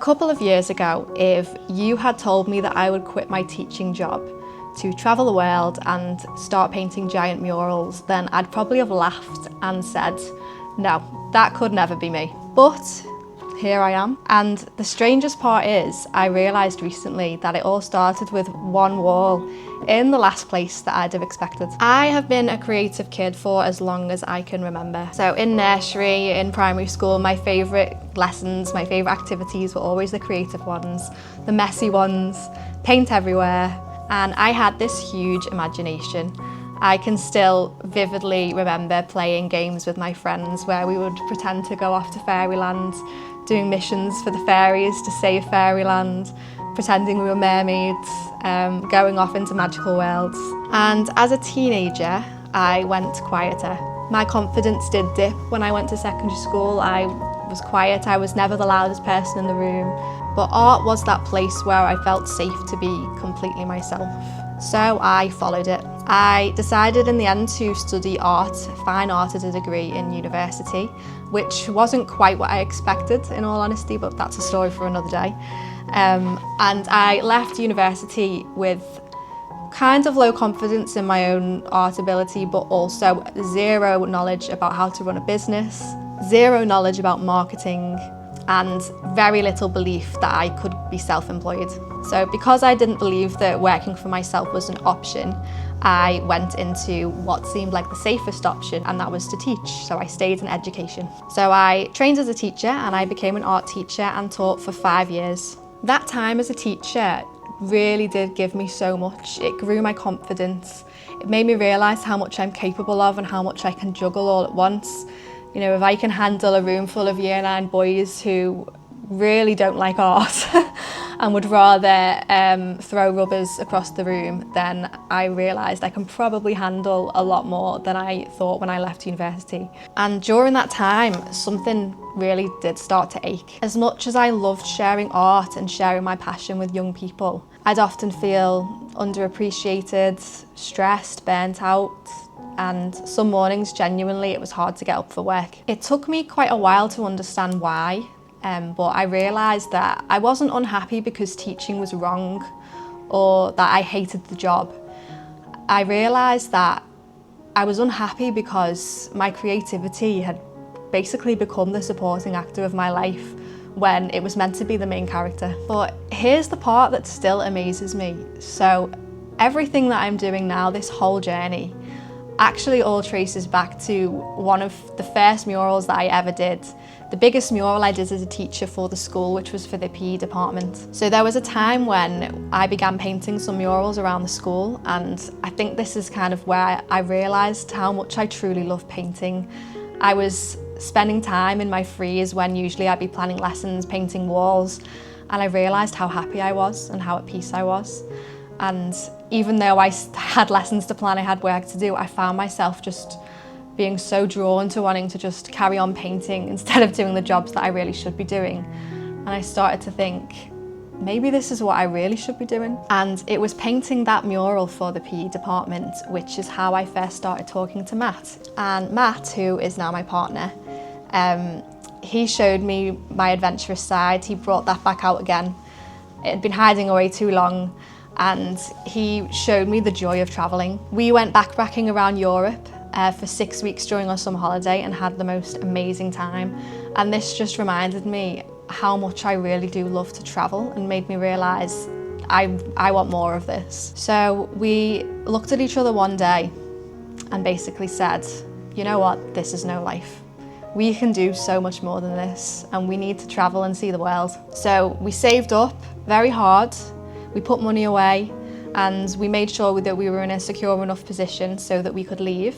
couple of years ago, if you had told me that I would quit my teaching job to travel the world and start painting giant murals, then I'd probably have laughed and said, no, that could never be me. But here I am. And the strangest part is, I realised recently that it all started with one wall in the last place that I'd have expected. I have been a creative kid for as long as I can remember. So in nursery, in primary school, my favourite lessons, my favourite activities were always the creative ones, the messy ones, paint everywhere. And I had this huge imagination. I can still vividly remember playing games with my friends where we would pretend to go off to fairyland, doing missions for the fairies to save fairyland, pretending we were mermaids, going off into magical worlds. And as a teenager, I went quieter. My confidence did dip when I went to secondary school. I was quiet, I was never the loudest person in the room. But art was that place where I felt safe to be completely myself. So I followed it. I decided in the end to study art, fine art as a degree in university, which wasn't quite what I expected, in all honesty, but that's a story for another day. And I left university with kind of low confidence in my own art ability, but also zero knowledge about how to run a business, zero knowledge about marketing, and very little belief that I could be self-employed. So because I didn't believe that working for myself was an option, I went into what seemed like the safest option, and that was to teach. So I stayed in education. So I trained as a teacher and I became an art teacher and taught for 5 years. That time as a teacher really did give me so much. It grew my confidence. It made me realise how much I'm capable of and how much I can juggle all at once. You know, if I can handle a room full of Year 9 boys who really don't like art and would rather throw rubbers across the room, then I realised I can probably handle a lot more than I thought when I left university. And during that time, something really did start to ache. As much as I loved sharing art and sharing my passion with young people, I'd often feel underappreciated, stressed, burnt out, and some mornings, genuinely, it was hard to get up for work. It took me quite a while to understand why, but I realised that I wasn't unhappy because teaching was wrong or that I hated the job. I realised that I was unhappy because my creativity had basically become the supporting actor of my life when it was meant to be the main character. But here's the part that still amazes me. So everything that I'm doing now, this whole journey, actually all traces back to one of the first murals that I ever did. The biggest mural I did as a teacher for the school, which was for the PE department. So there was a time when I began painting some murals around the school, and I think this is kind of where I realised how much I truly love painting. I was spending time in my frees when usually I'd be planning lessons, painting walls, and I realised how happy I was and how at peace I was. And even though I had lessons to plan, I had work to do, I found myself just being so drawn to wanting to just carry on painting instead of doing the jobs that I really should be doing. And I started to think, maybe this is what I really should be doing. And it was painting that mural for the PE department, which is how I first started talking to Matt. And Matt, who is now my partner, he showed me my adventurous side. He brought that back out again. It had been hiding away too long. And he showed me the joy of travelling. We went backpacking around Europe for 6 weeks during our summer holiday and had the most amazing time. And this just reminded me how much I really do love to travel and made me realise I want more of this. So we looked at each other one day and basically said, you know what, this is no life. We can do so much more than this and we need to travel and see the world. So we saved up very hard. We put money away and we made sure that we were in a secure enough position so that we could leave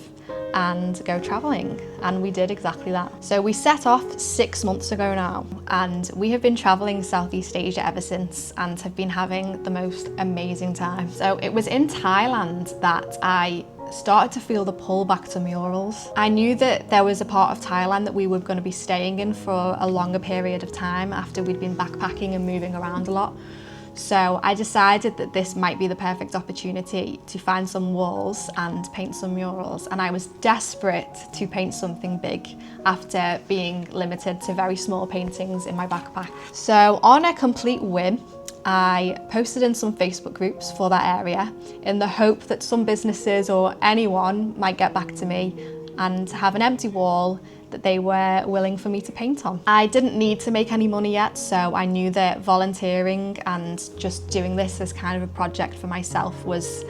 and go travelling. And we did exactly that. So we set off 6 months ago now, and we have been travelling Southeast Asia ever since and have been having the most amazing time. So it was in Thailand that I started to feel the pull back to murals. I knew that there was a part of Thailand that we were going to be staying in for a longer period of time after we'd been backpacking and moving around a lot. So I decided that this might be the perfect opportunity to find some walls and paint some murals, and I was desperate to paint something big after being limited to very small paintings in my backpack. So on a complete whim, I posted in some Facebook groups for that area in the hope that some businesses or anyone might get back to me and have an empty wall that they were willing for me to paint on. I didn't need to make any money yet, so I knew that volunteering and just doing this as kind of a project for myself was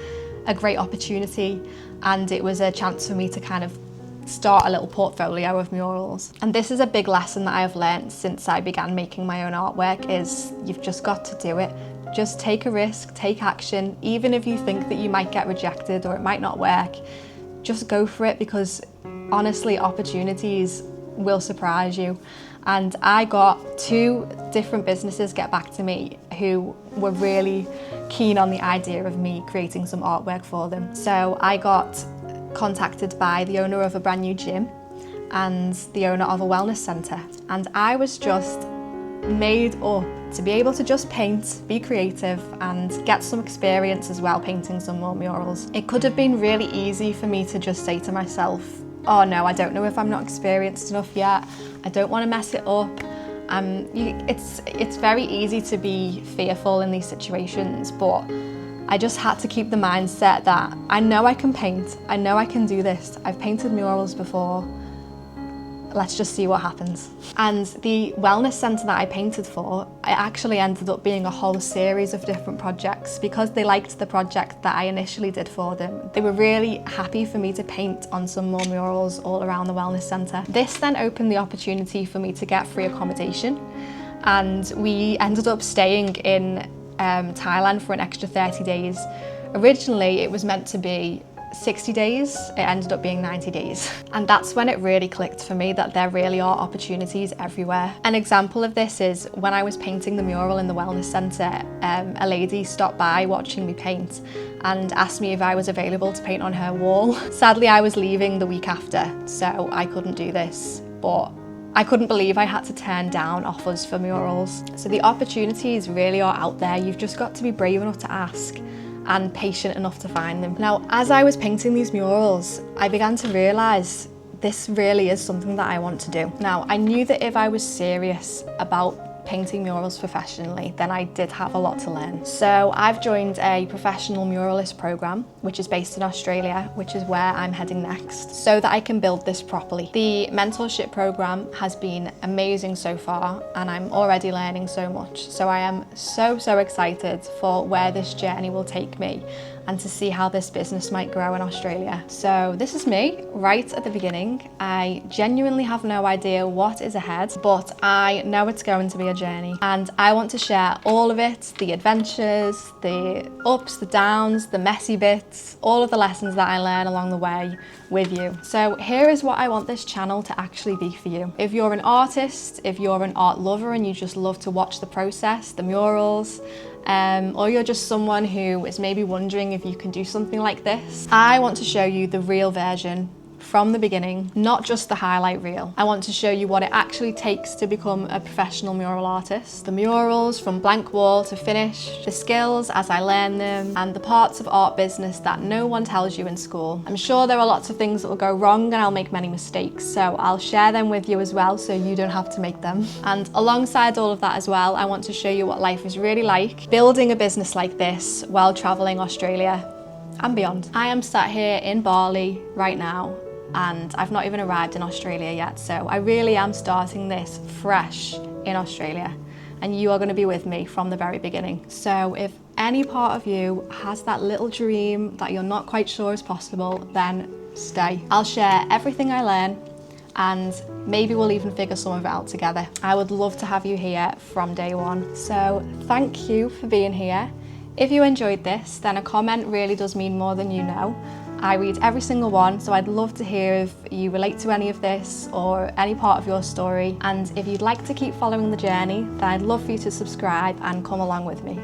a great opportunity, and it was a chance for me to kind of start a little portfolio of murals. And this is a big lesson that I have learned since I began making my own artwork, is you've just got to do it. Just take a risk, take action, even if you think that you might get rejected or it might not work. Just go for it, because honestly, opportunities will surprise you. And I got 2 different businesses get back to me who were really keen on the idea of me creating some artwork for them. So I got contacted by the owner of a brand new gym and the owner of a wellness centre. And I was just made up to be able to just paint, be creative, and get some experience as well painting some more murals. It could have been really easy for me to just say to myself, oh no, I don't know if I'm not experienced enough yet, I don't want to mess it up. It's very easy to be fearful in these situations, but I just had to keep the mindset that I know I can paint, I know I can do this, I've painted murals before, let's just see what happens. And the wellness centre that I painted for, it actually ended up being a whole series of different projects because they liked the project that I initially did for them. They were really happy for me to paint on some more murals all around the wellness centre. This then opened the opportunity for me to get free accommodation, and we ended up staying in Thailand for an extra 30 days. Originally it was meant to be 60 days, it ended up being 90 days. And that's when it really clicked for me that there really are opportunities everywhere. An example of this is when I was painting the mural in the wellness centre, a lady stopped by watching me paint and asked me if I was available to paint on her wall. Sadly, I was leaving the week after, so I couldn't do this, but I couldn't believe I had to turn down offers for murals. So the opportunities really are out there. You've just got to be brave enough to ask and patient enough to find them. Now, as I was painting these murals, I began to realise this really is something that I want to do. Now, I knew that if I was serious about painting murals professionally, then I did have a lot to learn. So I've joined a professional muralist program, which is based in Australia, which is where I'm heading next, so that I can build this properly. The mentorship program has been amazing so far, and I'm already learning so much. So I am so excited for where this journey will take me and to see how this business might grow in Australia. So this is me right at the beginning. I genuinely have no idea what is ahead, but I know it's going to be a journey, and I want to share all of it, the adventures, the ups, the downs, the messy bits, all of the lessons that I learn along the way with you. So here is what I want this channel to actually be for you. If you're an artist, if you're an art lover and you just love to watch the process, the murals, or you're just someone who is maybe wondering if you can do something like this, I want to show you the real version from the beginning, not just the highlight reel. I want to show you what it actually takes to become a professional mural artist. The murals from blank wall to finish, the skills as I learn them, and the parts of art business that no one tells you in school. I'm sure there are lots of things that will go wrong and I'll make many mistakes, so I'll share them with you as well so you don't have to make them. And alongside all of that as well, I want to show you what life is really like building a business like this while traveling Australia and beyond. I am sat here in Bali right now, and I've not even arrived in Australia yet, so I really am starting this fresh in Australia, and you are going to be with me from the very beginning. So if any part of you has that little dream that you're not quite sure is possible, then stay. I'll share everything I learn, and maybe we'll even figure some of it out together. I would love to have you here from day one. So thank you for being here. If you enjoyed this, then a comment really does mean more than you know. I read every single one, so I'd love to hear if you relate to any of this or any part of your story. And if you'd like to keep following the journey, then I'd love for you to subscribe and come along with me.